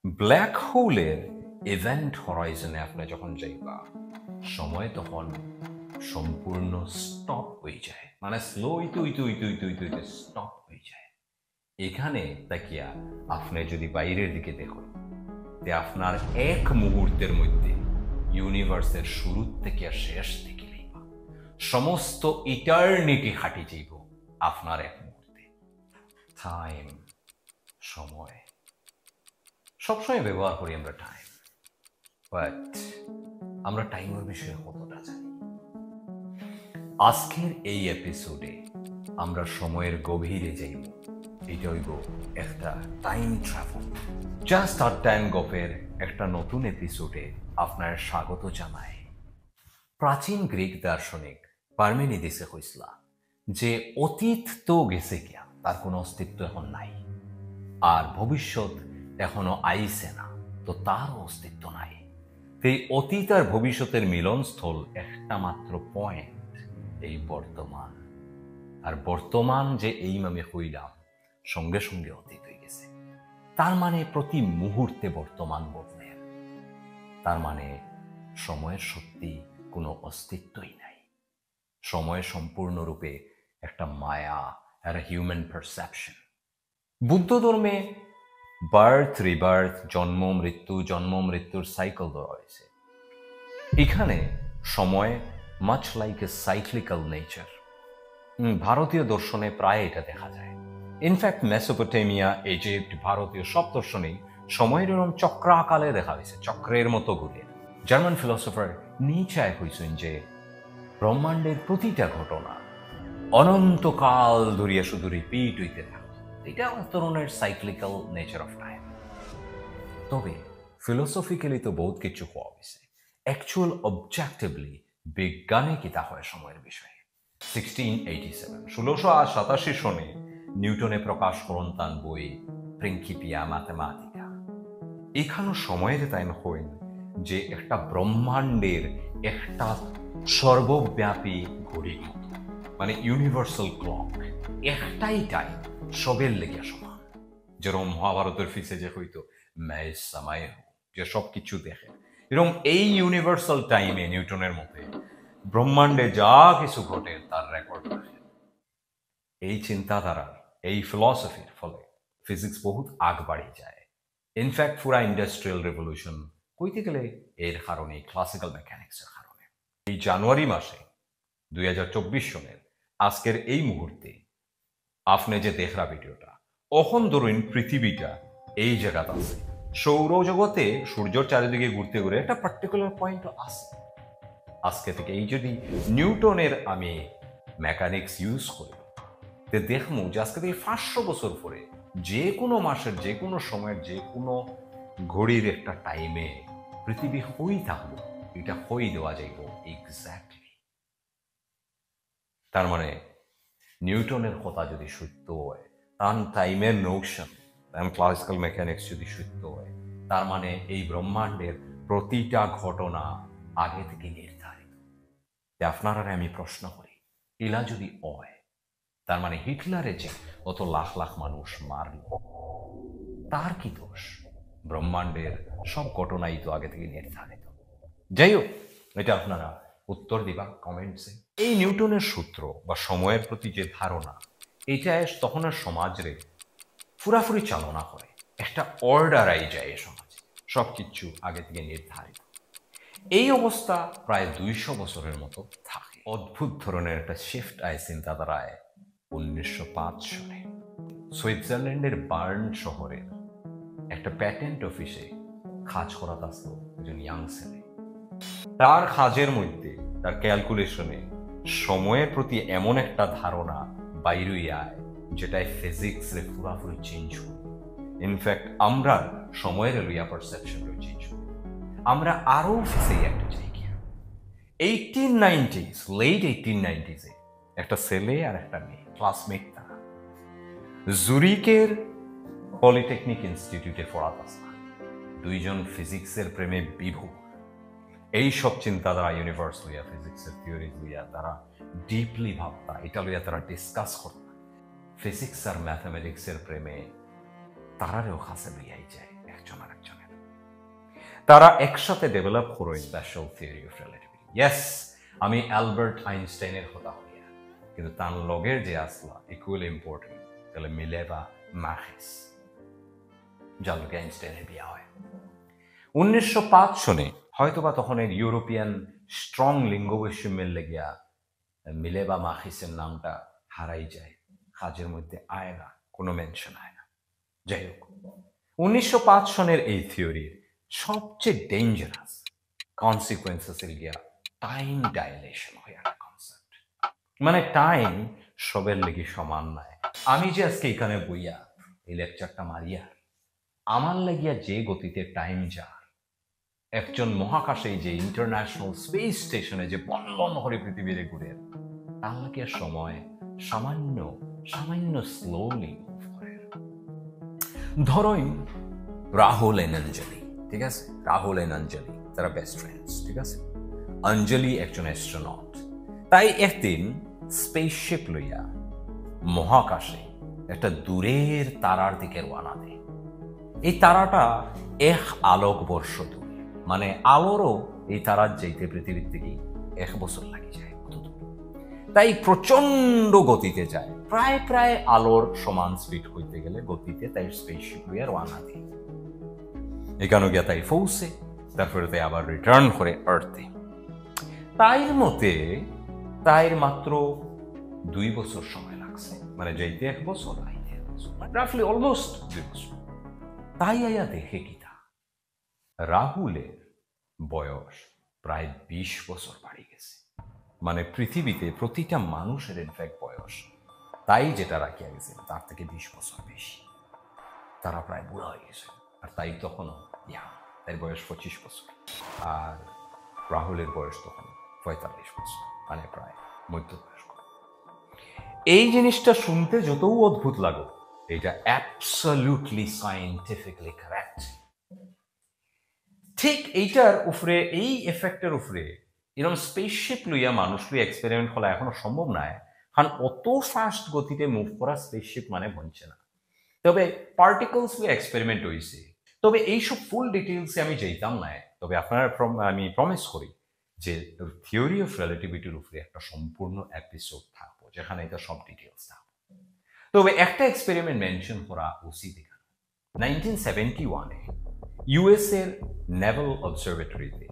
Black হোলের event হরাইজনে আপনি যখন যাইবা সময় তখন সম্পূর্ণ স্টপ হয়ে যায়, মানে স্লো হইতে হইতে হইতে হইতে হইতে হইতে স্টপ হয়ে যায়। এখানে তাকিয়া আপনি যদি বাইরের দিকে দেখুন, তে আপনার এক মুহূর্তের মধ্যে ইউনিভার্সের শুরু থেকে আর শেষ থেকে লইবা সমস্ত ইটার্নিটি খাটি যাইব আপনার এক মুহূর্তে। টাইম, সময়, সবসময় ব্যবহার করি আমরা টাইম, বাট আমরা টাইমের বিষয়ে কতটা জানি? আজকের এই এপিসোডে আমরা সময়ের গভীরে যাইব। এটা হইব একটা টাইম ট্রাভেল। জাস্ট আর টাইম গপের একটা নতুন এপিসোডে আপনার স্বাগত জানাই। প্রাচীন গ্রিক দার্শনিক পারমেনিদিসে কইসলা যে অতীত তো গেছে গিয়া, তার কোনো অস্তিত্ব এখন নাই, আর ভবিষ্যৎ এখনো আইছে না, তো তারও অস্তিত্ব নাই। এই অতীত আর ভবিষ্যতের মিলনস্থল একটা মাত্র পয়েন্ট, এই বর্তমান। আর বর্তমান যে এই আমি হইলাম, সঙ্গে সঙ্গে অতীত হয়ে গেছে। তার মানে প্রতি মুহূর্তে বর্তমান বদলে, তার মানে সময়ের সত্যি কোনো অস্তিত্বই নাই। সময় সম্পূর্ণরূপে একটা মায়া আর হিউম্যান পারসেপশন। বুদ্ধ ধর্মে বার্থ রিবার্থ, জন্ম মৃত্যুর সাইকেল ধরা হয়েছে। এখানে সময় much like a cyclical nature. ভারতীয় দর্শনে প্রায় এটা দেখা যায়। ইনফ্যাক্ট মেসোপটেমিয়া, ইজিপ্ট, ভারতীয় সব দর্শনেই সময়ের এরকম চক্রাকালে দেখা হয়েছে, চক্রের মতো ঘুরে। জার্মান ফিলোসফার নিচায় কইছেন যে ব্রহ্মাণ্ডের প্রতিটা ঘটনা অনন্তকাল ধরিয়া শুধু রিপিট হইতে থাকে। এটা এক ধরনের সাইক্লিক্যাল নেচার অফ টাইম। তবে ফিলোসফিক্যালি তো বহুত কিছু হওয়া হয়েছে। অ্যাকচুয়াল অবজেক্টিভলি বিজ্ঞানে কি তা হয় সময়ের বিষয়ে? 1687 সনে নিউটনে প্রকাশ করুন তার বই প্রিন্সিপিয়া ম্যাথমেটিকা। এখানে সময়ের তাই হইন যে একটা ব্রহ্মাণ্ডের একটা সর্বব্যাপী ঘড়ির মতো, মানে ইউনিভার্সাল ক্লক, একটাই টাইম সবের লেগে সমান। যেরকম মহাভারতের ফিসে যে হইতো ম্যায় সময়, যে সব কিছু দেখে, এরকম এই ইউনিভার্সাল টাইমে নিউটনের মতে ব্রহ্মাণ্ডে যা কিছু ঘটে তার রেকর্ড রাখে। এই চিন্তাধারার, এই ফিলসফির ফলে ফিজিক্স বহুত আগ বাড়ি যায়। ইনফ্যাক্ট পুরা ইন্ডাস্ট্রিয়াল রেভলিউশন কইতে গেলে এর কারণে, ক্লাসিক্যাল মেকানিক্সের কারণে। এই জানুয়ারি মাসে 2024 সনের আজকের এই মুহূর্তে আপনি যে দেখরা ভিডিওটা, অখন ধরুন পৃথিবীটা এই জায়গাতে আছে। সৌরজগতে সূর্যের চারিদিকে ঘুরতে ঘুরে একটা পার্টিকুলার পয়েন্ট আছে। আজকে থেকে এই যদি নিউটনের আমি মেকানিক্স ইউজ করি, তে দেখমু যে আজকে থেকে 500 বছর পরে যে কোনো মাসের, যে কোনো সময়ের, যে কোনো ঘড়ির একটা টাইমে পৃথিবী হই থাকবো, এটা হই দেওয়া যাইব এক্স্যাক্টলি। তার মানে নিউটনের কথা যদি সত্য হয়, তার টাইমের নোশন, ক্লাসিক্যাল মেকানিক্স যদি সত্য হয়, তার মানে এই ব্রহ্মাণ্ডের প্রতিটা ঘটনা আগে থেকে নির্ধারিত। আপনারা আমি প্রশ্ন করি, এলা যদি হয়, তার মানে হিটলারে যে অত লাখ লাখ মানুষ মারল, তার কি দোষ? ব্রহ্মাণ্ডের সব ঘটনাই তো আগে থেকে নির্ধারিত। যাই হোক, এটা আপনারা উত্তর দিবা কমেন্টসে। এই নিউটনের সূত্র বা সময়ের প্রতি যে ধারণা, এটা তখন সমাজরে পুরাপুরি চালনা করে, একটা অর্ডার আই যায় এ সমাজে, সব কিছু আগে থেকে নির্ধারিত। এই অবস্থা প্রায় 200 বছরের মতো থাকে। অদ্ভুত ধরনের একটা শিফট আয় চিন্তাধারায় 1905 সালে সুইজারল্যান্ডের বার্ন শহরের একটা প্যাটেন্ট অফিসে কাজ করা আসলো একজন ইয়াং ছেলে। তার কাজের মধ্যে, তার ক্যালকুলেশনে সময়ের প্রতি এমন একটা ধারণা বাইরে আয়, যেটাই ফিজিক্সে পুরাপুরি চেঞ্জ হয়। ইনফ্যাক্ট আমরা সময়ের লইয়া পারসেপশন চেঞ্জ হয়। আমরা আরো সেই একটা জায়গা 1890s, লেট 1890s-এ একটা ছেলে আর একটা মেয়ে, ক্লাসমেট, তারা জুরিকের পলিটেকনিক ইনস্টিটিউটে পড়াতেছে। দুইজন ফিজিক্সের প্রেমে বিভোর। এই সব চিন্তাধারা, ইউনিভার্স লইয়া, ফিজিক্সের থিওরি লইয়া তারা ডিপলি ভাবতা, এটা লইয়া তারা ডিসকাস করত। ফিজিক্স আর ম্যাথামেটিক্সের প্রেমে তারারেও কাছে লইয়াই যায় একজন আর একজনের। তারা একসাথে ডেভেলপ করো special theory of relativity. Yes, আমি অ্যালবার্ট আইনস্টাইনের কথা হইয়া, কিন্তু তার লগের যে আসলা ইকুয়ালি ইম্পর্টেন্ট তাহলে মিলেভা মার্কেস, যার লগে আইনস্টাইনের বিয়া হয় 1905 সনে। হয়তোবা তখন এর ইউরোপিয়ান স্ট্রং লিঙ্গ বৈষম্যের লেগিয়া মিলেভা মার্কেসের নামটা হারাই যায়, কাজের মধ্যে আয় না, কোনো মেনশন হয় না। যাই হোক, 1905 সনের এই থিওরির সবচেয়ে ডেঞ্জারাস কনসিকুয়েন্সেস গিয়া টাইম ডাইলেশন হয়ে একটা কনসেপ্ট। মানে টাইম সবের লেগে সমান নয়। আমি যে আজকে এখানে বইয়া এই লেকচারটা মারিয়া, আমার লাগিয়া যে গতিতে টাইম যার, একজন মহাকাশে যে ইন্টারন্যাশনাল স্পেস স্টেশনে যে বনবন হরে পৃথিবীরে ঘুরে, তার লাগিয়া সময় সামান্য সামান্য স্লোলি মুভ করে। ধরুন রাহুল এন্ড অঞ্জলি, ঠিক আছে? রাহুল এন্ড অঞ্জলি তারা বেস্ট ফ্রেন্ডস, ঠিক আছে? অঞ্জলি একজন অ্যাস্ট্রোনট, তাই একদিন স্পেসশিপ লইয়া মহাকাশে একটা দূরের তারার দিকে রওনা দেয়। এই তারাটা 1 আলোকবর্ষ দূর, মানে আলোরও এই তারার যাইতে পৃথিবীর থেকে 1 বছর লাগে যায়। তাই প্রচন্ড গতিতে যায়, প্রায় প্রায় আলোর সমান স্পিড হইতে গেলে গতিতে, তাই স্পেসশিপ লইয়া রওনা দেয়। এখানে গিয়া তাই পৌঁছে, তারপরে তাই আবার রিটার্ন করে আর্থে। তাইর মতে তাইর মাত্র 2 বছর সময় লাগছে, মানে যাইতে 1 বছর, আইতে 1 বছর, রাফলি অলমোস্ট 2 বছর। তাই আয়া দেখে কিতা রাহুলের বয়স প্রায় 20 বছর বাড়ি গেছে। মানে পৃথিবীতে প্রতিটা মানুষের ইনফ্যাক্ট বয়স তাই যেটা রাখিয়া গেছে তার থেকে 20 বছর বেশি। তারা প্রায় বুড়া হয়ে গেছে, আর তাই তখনও তার বয়স 25 বছর, আর রাহুলের বয়স তখন 45 বছর, মানে প্রায় মধ্যবয়স্ক। এই জিনিসটা শুনতে যতও অদ্ভুত লাগুক, এটা অ্যাবসলিউটলি সায়েন্টিফিক্যালি কারেক্ট। ঠিক এইটার উপরে, এই এফেক্টের উপরে এরকম স্পেসশিপ লইয়া মানুষ লইয়া এক্সপেরিমেন্ট করা এখনো সম্ভব নয়, কারণ অত ফাস্ট গতিতে মুভ করা স্পেসশিপ মানে বনছে না। তবে পার্টিকলস লইয়া এক্সপেরিমেন্ট হয়েছে, তবে এইসব ফুল ডিটেলসে আমি যাইতাম না। তবে আপনারা, আমি প্রমিস করি যে থিওরি অফ রিলেটিভিটির উপরে একটা সম্পূর্ণ এপিসোড থাকবো, যেখানে এটা সব ডিটেলস থাকবে। তবে একটা এক্সপেরিমেন্ট মেনশন করা উচিত এখানে। 1971-এ ইউএস এর নেভাল অবজারভেটরিতে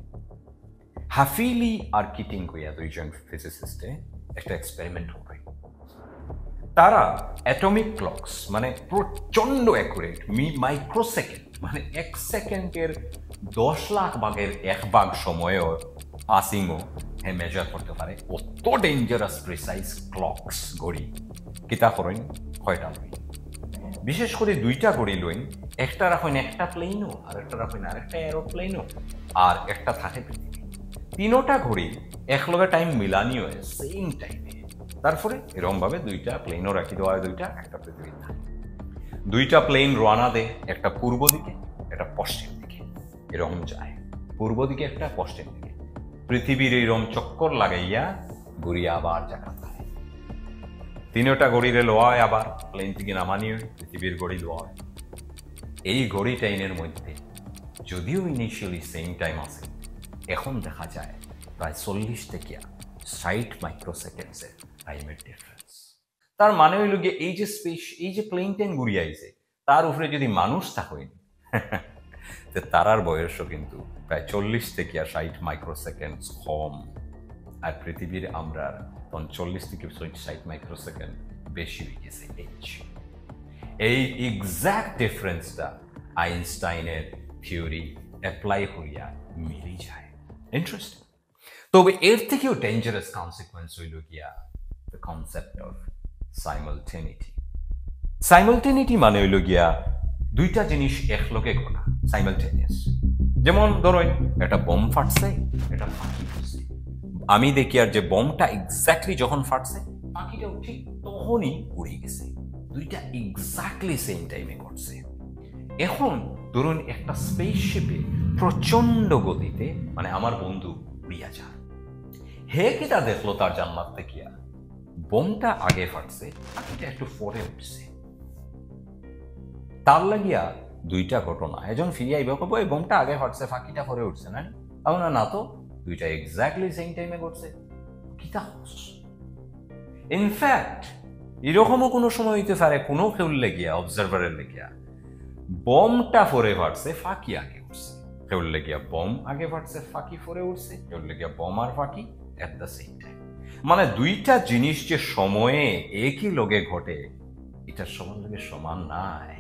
হাফিলি আর কিটিং কইয়া 2 জন ফিজিসিস্টে একটা এক্সপেরিমেন্ট করে। তারা অ্যাটমিক ক্লকস, মানে প্রচন্ড অ্যাকুরেট মাইক্রোসেকেন্ড, মানে 1 সেকেন্ডের 10 লাখ ভাগের 1 ভাগ সময়ও পাসিংও মেজার করতে পারে। অত ডেঞ্জারাস প্রিসাইজ ক্লকস ঘড়ি কিতা করেন, কয়টা লইন, বিশেষ করে 2টা ঘড়ি লইন, একটা রাখেন একটা প্লেনও, আর একটা রাখেন আরেকটা এরোপ্লেনও, আর একটা থাকে পৃথিবী। 3টা ঘড়ি একলগে টাইম মিলানি হয় সেম টাইমে। তারপরে এরকম ভাবে 2টা প্লেনও রাখি দেওয়া হয়, 2টা, একটা পৃথিবী থাকে। 2টা প্লেন রওনা দেয়, একটা পূর্ব দিকে একটা পশ্চিম দিকে, এরকম যায়। পূর্ব দিকে একটা, পশ্চিম দিকে। পৃথিবীর এইরকম চক্কর লাগাইয়া ঘুরিয়া আবার জায়গা পায়। 3টা ঘড়িরে লোয়া হয়, আবার প্লেন থেকে নামানি হয়, পৃথিবীর ঘড়ি লোয়া হয়। এই ঘড়ি টাইমের মধ্যে যদিও ইনিশিয়ালি সেম টাইম আছে, এখন দেখা যায় প্রায় 40 থেকে 60 মাইক্রোসেকেন্ডসের টাইমের ডিফারেন্স। তার মানে হইল গিয়ে এই যে স্পেস, এই যে প্লেন টেন ঘুরিয়ে আইছে, তার উপরে যদি মানুষ থাকেন তারার বয়সও কিন্তু প্রায় 40 থেকে 60 মাইক্রোসেকেন্ড কম, আর পৃথিবীর আমরা 40 থেকে 60 মাইক্রোসেকেন্ড বেশি হয়ে গেছে এইজ। এই এক্সাক্ট ডিফারেন্সটা আইনস্টাইনের থিওরি অ্যাপ্লাই করিয়া মিলে যায়। ইন্টারেস্টিং। তবে এর থেকেও ডেঞ্জারাস কনসিকুয়েন্স হইল গিয়া দ্য কনসেপ্ট অফ সাইমালটেনিটি। সাইমালটেনিটি মানে হইল গিয়া 2টা জিনিস একলগে ঘটা, সাইমালটেনিয়াস। যেমন ধরুন একটা বোম ফাটছে, এটা পাখি ফাটছে, আমি দেখি আর যে বোমটা এক্স্যাক্টলি যখন ফাটছে পাখিটাও ঠিক তখনই উড়ে গেছে। 2টা এক্স্যাক্টলি সেম টাইমে ঘটছে। এখন ধরুন একটা স্পেসশিপে প্রচন্ড গতিতে, মানে আমার বন্ধু উড়িয়া যায়, হে কিটা দেখলো তার জান্নাত দেখিয়া বোমটা আগে ফাটছে, পাখিটা একটু পরে উঠছে। তার লাগিয়া দুইটা ঘটনা এজন ফিরিয়ে আইব কব এই বোমটা আগে ফাটছে ফাঁকিটা পরে উঠছে না না তো দুইটা এক্স্যাক্টলি সেম টাইমে ঘটছে কিতা ইনফ্যাক্ট এরকমও কোনো সময় হইতে পারে কোনো খেউল লেগিয়া অবজারভারের লেগিয়া বমটা পরে ফাটছে ফাঁকি আগে উঠছে খেউল লেগিয়া বম আগে ফাটছে ফাঁকি পরে উঠছে খেউল লেগিয়া বম আর ফাঁকি এট দ্য সেম টাইম মানে দুইটা জিনিস যে সময়ে একই লগে ঘটে এটার সমান লগে সমান নাই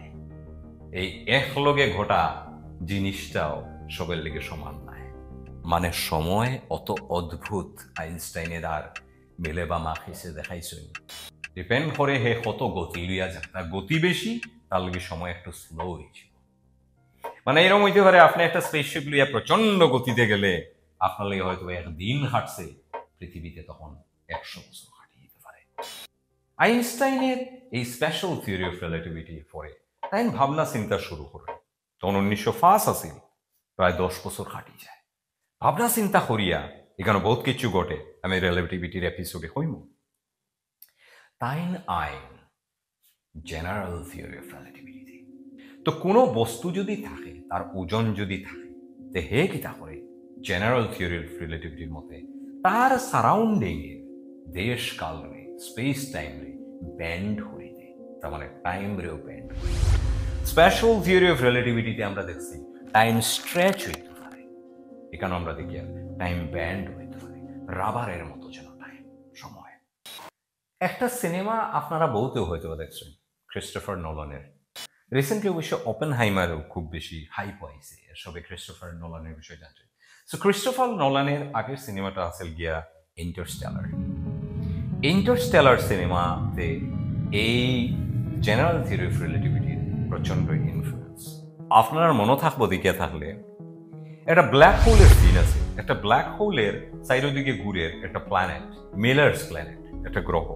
এই এক লগে ঘটা জিনিসটাও সবের লেগে সমান নাই মানে সময় অত অদ্ভুত আইনস্টাইনের আর মেলে বা মাখিছে দেখাইছই ডিপেন্ড করে হে কত গতি লইয়া যাক তার গতি বেশি তার লগে সময় একটু স্লো হয়েছিল মানে এরকম হইতে পারে আপনি একটা স্পেসশিপ লইয়া প্রচন্ড গতিতে গেলে আপনার লগে হয়তো একদিন হাঁটছে পৃথিবীতে তখন 100 বছর হাঁটিয়ে যেতে পারে আইনস্টাইনের এই স্পেশাল থিওরি অফ রিলেটিভিটি পরে তাই ভাবনা চিন্তা শুরু করে তখন 1905 আসিল প্রায় 10 বছর হাঁটি যায় ভাবনা চিন্তা করিয়া এখানে বহুত কিছু ঘটে আমি রিলেটিভিটির এপিসোডে হইম তাইন আইন জেনারেল থিওরি অফ রিলেটিভিটি তো কোনো বস্তু যদি থাকে তার ওজন যদি থাকে তে হে কিতা করে জেনারেল থিওরি অফ রিলেটিভিটির মতে তার সারাউন্ডিং এর দেশ কাল রে স্পেস টাইম রে ব্যান্ড হয়ে দেয় তার মানে টাইম রেও ব্যান্ড স্পেশাল থিওরি অফ রিলেটিভিটিতে আমরা দেখছি টাইম স্ট্রেচ হইতে পারে এখানে আমরা দেখি টাইম ব্যান্ড হইতে পারে রাবারের মতো যেন টাইম সময় একটা সিনেমা আপনারা বহুতেও হয়তো দেখছেন ক্রিস্টোফার নোলানের রিসেন্টলি অবশ্য ওপেনহাইমারও খুব বেশি হাইপ হয়েছে সবে ক্রিস্টোফার নোলানের বিষয় জানছে সো ক্রিস্টোফার নোলানের আগের সিনেমাটা আছে গিয়া ইন্টারস্টেলার সিনেমাতে এই জেনারেল থিওরি অফ রিলেটিভিটির প্রচন্ড ইনফ্লুয়েন্স আপনার মনে থাকবো দিকে থাকলে একটা ব্ল্যাক হোলের সিন আছে একটা ব্ল্যাক হোলের চারিদিকে ঘুরে একটা প্ল্যানেট মিলার্স প্ল্যানেট একটা গ্রহ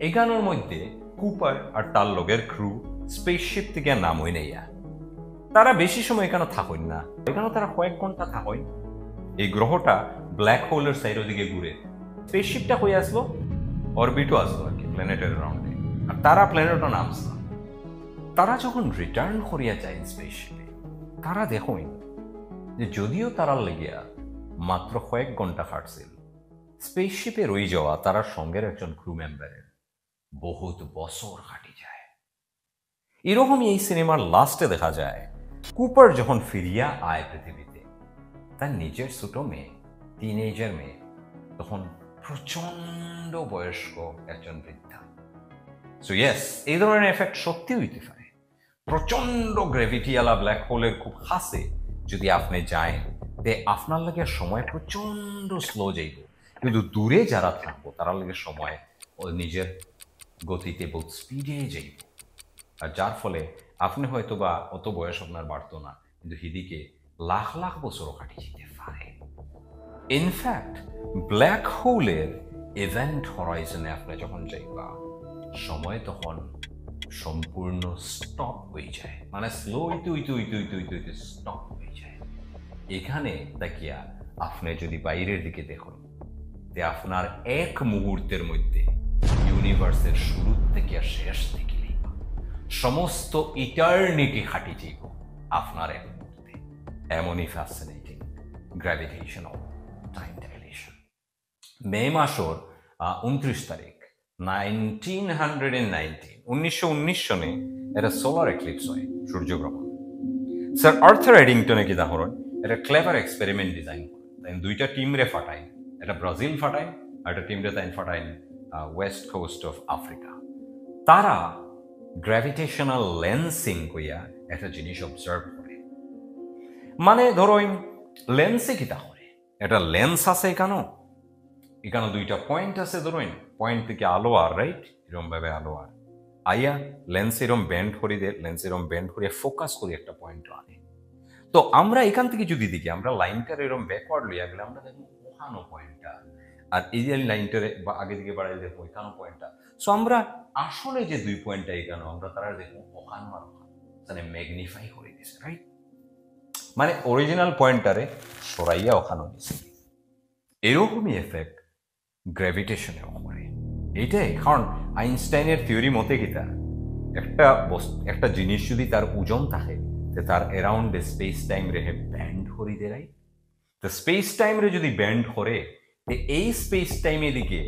এখানোর মধ্যে কুপার আর তার লগের ক্রু স্পেসশিপ থেকে নামই নেইয়া তারা বেশি সময় এখানে থাকেন না এখানে তারা কয়েক ঘন্টা থাকেন এই গ্রহটা ব্ল্যাক হোলের চারিদিকে ঘুরে স্পেসশিপটা হয়ে আসলো অরবিটও আসলো আর কি প্ল্যানেটের রাউন্ডে আর তারা প্ল্যানেটও নামছিল তারা যখন রিটার্ন করিয়া যায় স্পেসশিপে তারা দেখেন যে যদিও তারা লেগিয়া মাত্র কয়েক ঘন্টা কাটছিল স্পেসশিপে রয়ে যাওয়া তারা সঙ্গের একজন ক্রু মেম্বারের বহুত বছর কাটি যায় এরকমই এই সিনেমার লাস্টে দেখা যায় কুপার যখন ফিরিয়া আয় পৃথিবীতে তার নিজের ছোট মেয়ে টিনেজার মেয়ে তখন প্রচন্ড বয়স্ক একজন বৃদ্ধা সো ইয়েস এই ধরনের এফেক্ট সত্যি হইতে পারে প্রচন্ড গ্র্যাভিটিওয়ালা ব্ল্যাক হোলের খুব কাছে যদি আপনি যান তে আপনার লাগে সময় প্রচন্ড স্লো যাইব কিন্তু দূরে যারা থাকবো তারা লাগে সময় ও নিজের গতিতে বহুত স্পিডে যাইব আর যার ফলে আপনি হয়তো বা অত বয়স আপনার বাড়তো না কিন্তু হিদিকে লাখ লাখ বছরও কাটি যেতে পারে ইনফ্যাক্ট ব্ল্যাক হোলের ইভেন্ট হরাইজনে আপনি যখন যাইবা সময় তখন সম্পূর্ণ স্টপ হয়ে যায় মানে স্লো হইতে স্টপ হয়ে যায় এখানে দেখিয়া আপনি যদি বাইরের দিকে দেখুন তে আপনার এক মুহূর্তের মধ্যে ইউনিভার্সের শুরু থেকে শেষ থেকে সমস্ত ইটার্নিটি খাটি যাইব আপনার এক মুহূর্তে এমনই ফ্যাসিনেটিং গ্র্যাভিটেশনাল টাইম ডাইলেশন মে মাসের 29 তারিখ 1919 সনে একটা সোলার এক্লিপস হয় সূর্যগ্রহণ স্যার আর্থার এডিংটনে কি দাহরণ একটা ক্লেভার এক্সপেরিমেন্ট ডিজাইন করে তাই দুইটা টিমরে ফাটায় একটা ব্রাজিল ফাটায় আর একটা টিমরে তাই ফাটায় ওয়েস্ট কোস্ট অফ আফ্রিকা তারা গ্র্যাভিটেশনাল লেন্সিং কইয়া একটা জিনিস অবজার্ভ করে মানে ধরুন লেন্সে কিতা করে একটা লেন্স আছে এখানে দুইটা পয়েন্ট আছে ধরুন পয়েন্ট থেকে আলো আর রাইট এরকম ভাবে আলো আর আইয়া লেন্স এরম ব্যান্ড করে দিয়ে লেন্স এরম ব্যান্ড করে ফোকাস করে একটা পয়েন্ট আনে তো আমরা এখান থেকে যদি দেখি আমরা লাইনটার এরম ব্যাকওয়ার্ড লইয়া গেলে আমরা দেখবো ওখানো পয়েন্টটা আর এই যে লাইনটারে বা আগে দিকে বাড়াই দেখবো এখানো পয়েন্টটা সো আমরা আসলে যে দুই পয়েন্টটা এখানে আমরা তারা দেখবো ওখানো আর ওখানে ম্যাগনিফাই করে দিছে রাইট মানে অরিজিনাল পয়েন্টটারে সরাইয়া ওখানো দিছে এরকমই এফেক্ট গ্র্যাভিটেশনেও করে এইটাই কারণ আইনস্টাইনের থিওরি মতে কিতা একটা জিনিস যদি তার ওজন থাকে তার অ্যারাউন্ড স্পেস টাইম রেহে ব্যান্ড করি দেয়। তো স্পেস টাইম রে যদি ব্যান্ড করে এই স্পেস টাইমের দিকে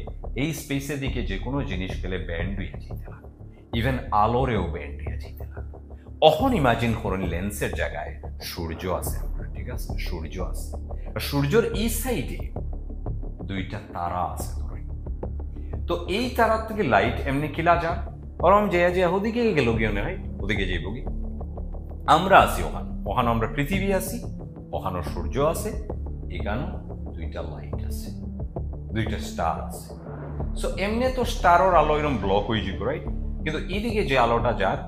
এই স্পেসের দিকে যে কোনো জিনিস গেলে ব্যান্ড হইয়া যেতে লাগে, ইভেন আলোরেও ব্যান্ড হইয়া যেতে লাগে। অখন ইমাজিন করেন লেন্সের জায়গায় সূর্য আছে, ঠিক আছে, সূর্য আছে, সূর্যের এই সাইডে দুইটা তারা আছে ধরেন। তো এই তারার থেকে লাইট এমনি কিলা যা বরং যে ওদিকে গেল গিয়ে হয় ওদিকে যাইব কি আমরা আছি ওখানে আমরা পৃথিবী আছি, ওখানে সূর্য আছে, এখানে দুইটা লাইট আছে, দুইটা স্টার আছে। সো এমনি তো স্টারের আলো এরকম ব্লক হয়ে যাবে, রাইট? কিন্তু এদিকে যে আলোটা যাক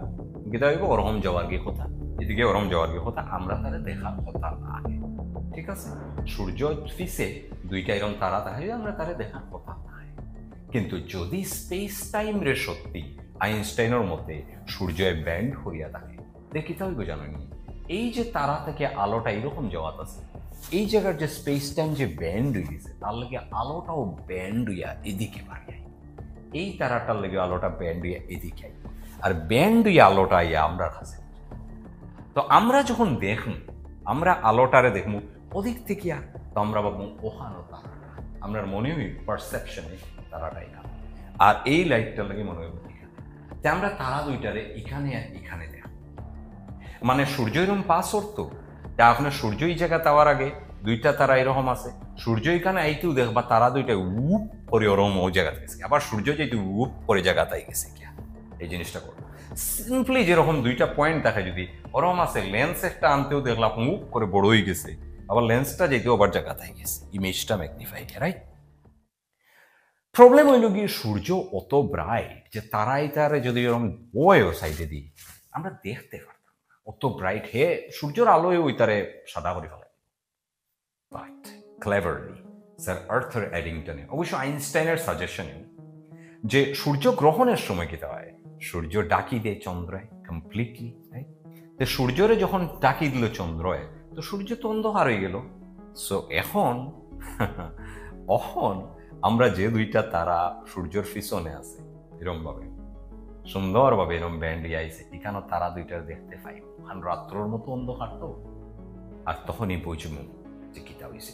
গীতা হইব ওরকম যাওয়ার গিয়ে কথা, এদিকে ওরকম যাওয়ার গিয়ে কথা, আমরা তারা দেখার কথা না, ঠিক আছে? সূর্য ফিসে দুইটা এরকম তারা থাকে, আমরা তারা দেখার কথা নাই। কিন্তু যদি স্পেস টাইম রে সত্যি আইনস্টাইনের মতে সূর্যের ব্যান্ড হইয়া থাকে দেখি তা হইব জানেনি, এই যে তারা থেকে আলোটা এরকম যাওয়াত আছে, এই জায়গার যে স্পেস টাইম যে ব্যান্ড হয়ে গেছে তার লাগে আলোটাও ব্যান্ড হইয়া এদিকে বাড়ি আই, এই তারাটার লাগে আলোটা ব্যান্ড হইয়া এদিকে আই, আর ব্যান্ড হইয়া আলোটা আইয়া আমরা কাছে। তো আমরা যখন দেখম, আমরা আলোটারে দেখবো ওদিক থেকে, তো আমরা ভাববো ওখানো তারাটা, আমরা মনে হই পারসেপশনে তারাটাই না, আর এই লাইটটার লাগে মনে হইব এখানে, তাই আমরা তারা দুইটারে এখানে আর এখানে দেখ, মানে সূর্য এরকম পাস করতো, তা আপনার সূর্য এই জায়গা যাওয়ার আগে দুইটা তারা এরকম আছে, সূর্য এখানে আইতেও দেখবা তারা দুইটা উপ করে ওরকম ও জায়গাতে গেছে, আবার সূর্য যেহেতু উপ করে জায়গাটাই গেছে কিয়া, এই জিনিসটা করবো সিম্পলি যেরকম দুইটা পয়েন্ট দেখা যদি ওরকম আছে, লেন্স একটা আনতেও দেখলাম উপ করে বড় হয়ে গেছে, আবার লেন্সটা যেতেও আবার জায়গাটাই গেছে, ইমেজটা ম্যাগনিফাই, রাইট? প্রবলেম হইল গিয়ে সূর্য অত ব্রাইট যে তারাই তারে যদি এরকম ওই সাইডে দিই আমরা দেখতে পারতাম না, অত ব্রাইট হে সূর্যের আলোয় ওই তারে সাদা করে ফেলে। বাট ক্লেভারলি স্যার আর্থার এডিংটনে, অবশ্য আইনস্টাইনের সাজেশনে, যে সূর্য গ্রহণের সময় কি হয়, সূর্য ডাকি দেয় চন্দ্রয় কমপ্লিটলি, রাইট? তো সূর্যরে যখন ডাকি দিল চন্দ্রয়, তো সূর্য তো অন্ধকার হয়ে গেল। সো এখন আমরা যে দুইটা তারা সূর্যের পিছনে আছে এরকম ভাবে সুন্দরভাবে এরকম ব্যান্ড আইছে, এখানে তারা দুইটার দেখতে পাই, কারণ রাত্রর মতো অন্ধকার তো, আর তখনই বুঝবো যে কিতা হয়েছে।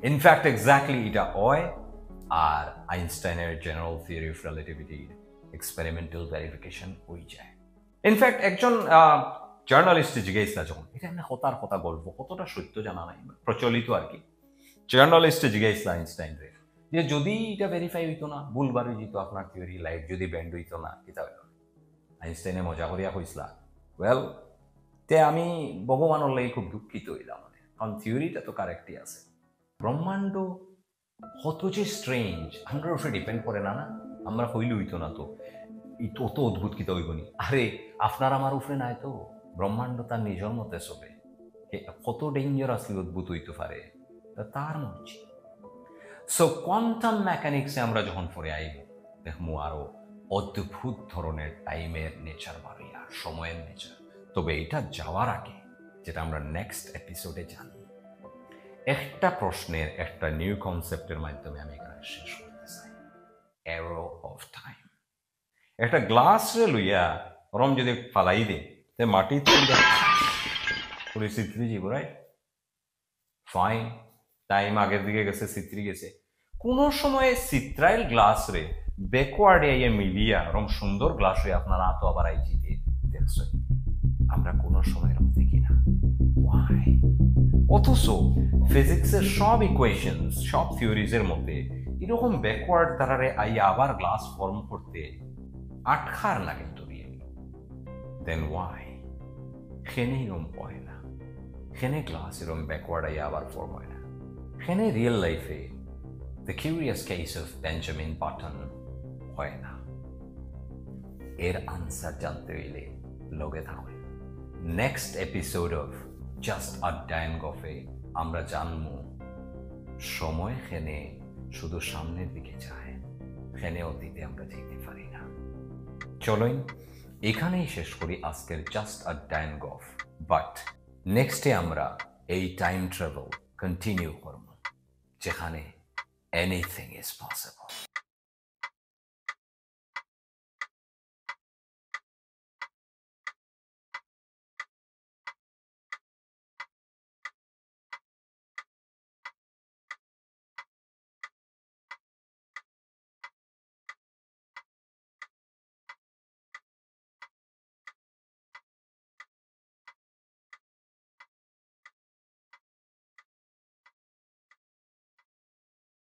ইনফ্যাক্ট এক্স্যাক্টলি এটা হয়, আর আইনস্টাইনের জেনারেল থিওরি অফ রিলেটিভিটির এক্সপেরিমেন্টাল ভেরিফিকেশন হয়ে যায়। ইনফ্যাক্ট একজন জার্নালিস্টে জিজ্ঞেস না যখন, এটা এমনি হতার কথা গল্প, কতটা সত্য জানা নাই, প্রচলিত আর কি, জার্নালিস্টে জিজ্ঞেস আইনস্টাইন রে যে যদি এটা ভেরিফাই হইতো না, ভুলবার হয়ে যেত আপনার থিওরি, লাইট যদি ব্যান্ড হইতো না, কিতা হইল? আইনস্টাইনে মজা করিয়া কইসলা, ওয়েল তে আমি ভগবানের লাগি খুব দুঃখিত হইলাম, কারণ থিওরিটা তো কারেক্টই আছে, ব্রহ্মাণ্ড কত যে স্ট্রেঞ্জ, আমরার উপরে ডিপেন্ড করে না, না আমরা হইলে হইতো না, তো অত অদ্ভুত কিতা হইব নি? আরে আপনার আমার উপরে নাই তো, ব্রহ্মাণ্ড তার নিজের মতে চলে, কত ডেঞ্জারাসলি অদ্ভুত হইতে পারে তার মর্জি। সো কোয়ান্টাম মেকানিক্সে আমরা যখন পরে আইব দেখবো আরো অদ্ভুত ধরনের টাইমের নেচার বাড়িয়া, সময়ের নেচার। তবে এটা যাওয়ার আগে যেটা আমরা নেক্সট এপিসোডে জানব, একটা প্রশ্নের একটা নিউ কনসেপ্টের মাধ্যমে আমি এখানে শেষ করতে চাই, অ্যারো অফ টাইম। একটা গ্লাস রে লইয়া ওরম যদি ফালাই দে তে মাটি পুরো চিত্রি যাব, রাইট? ফাইন, টাইম আগের দিকে গেছে, চিত্রি গেছে, কোন সময় চিত্রাইল গ্লাস রে ব্যাকওয়ার্ড আইয়া মিলিয়া ওরম সুন্দর গ্লাস হয়ে আপনারা তো আবার আই জিতে দেখছেন, আমরা কোনো সময় এরকম দেখি না। ওয়াই? অথচ ফিজিক্সের সব ইকুয়েশনস, সব থিওরিজের মধ্যে এরকম ব্যাকওয়ার্ড তারারে আইয়া আবার গ্লাস ফর্ম করতে আটখার না কিন্তু রিয়েলি। দেন ওয়াই খেনে এরকম হয় না, খেনে গ্লাস এরকম ব্যাকওয়ার্ড আইয়া আবার ফর্ম হয় না, খেনে রিয়েল লাইফে the curious case of Benjamin Button হয় না? এর আনসার জানতে হইলে লগে থাকুন। Next episode of just a ডাইন গফে আমরা জানবো সময় খেনে শুধু সামনের দিকে যায়, খেনে অতীতে আমরা যেতে পারি না। চলুন এখানেই শেষ করি আজকের জাস্ট আ ডাইন গফ, বাট নেক্সটে আমরা এই টাইম ট্রাভেল কন্টিনিউ করব, যেখানে এনিথিং ইজ পসিবল।